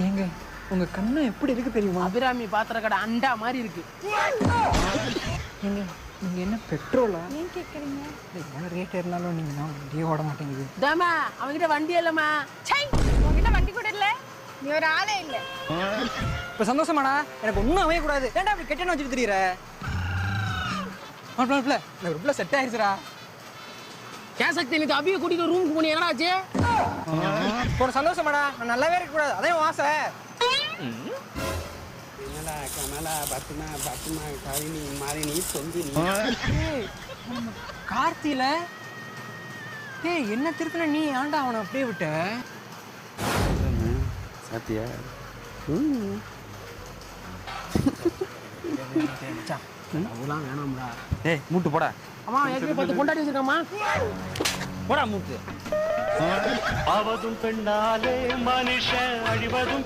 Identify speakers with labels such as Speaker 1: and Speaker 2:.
Speaker 1: ஏங்க உங்க கண்ணு எப்படி இருக்கு தெரியுமா?
Speaker 2: அபிராமி பாத்திர கடை அண்டா மாதிரி இருக்கு.
Speaker 1: ஏங்க நீங்க என்ன பெட்ரோலா?
Speaker 3: ஏன் கேட்குறீங்க?
Speaker 1: எவ்வளோ ரேட் இருந்தாலும் நீங்க நான் வண்டியே ஓட மாட்டேங்குது.
Speaker 2: தாமா அவன்கிட்ட வண்டி இல்லம்மா.
Speaker 3: சை, உங்ககிட்ட வண்டி கூட இல்லை, நீ ஒரு ஆளே இல்லை.
Speaker 1: இப்போ சந்தோஷமாடா? எனக்கு ஒன்றும் அமையக்கூடாது. ஏன்டா அப்படி கெட்டன்னு வச்சுட்டு தெரியுற? எனக்கு ரொம்ப செட் ஆயிடுச்சுடா.
Speaker 2: கேசக்தி நீ அபியை கூட்டிட்டு ரூமுக்கு போனி என்னடா ஆச்சு?
Speaker 1: ஒரு சந்தோஷமாடா, நான் நல்லாவே இருக்கக்கூடாது, அதே ஆசை.
Speaker 4: கமலா பத்மா பத்மா கவினி மாலினி சொந்தினி.
Speaker 1: கார்த்தியில ஏய் என்ன திருத்தின நீ ஆண்டா அவனை அப்படியே விட்ட?
Speaker 4: சாத்தியா?
Speaker 2: அதெல்லாம் வேணாம்டா.
Speaker 4: ஏய் மூட்டு போடா.
Speaker 2: அம்மா ஏற்கனவே 10 கொண்டாடி வச்சிருக்காம்மா.
Speaker 4: போடா மூட்டு.
Speaker 5: ஆவதும் பெண்ணாலே மனுஷன் அழிவதும்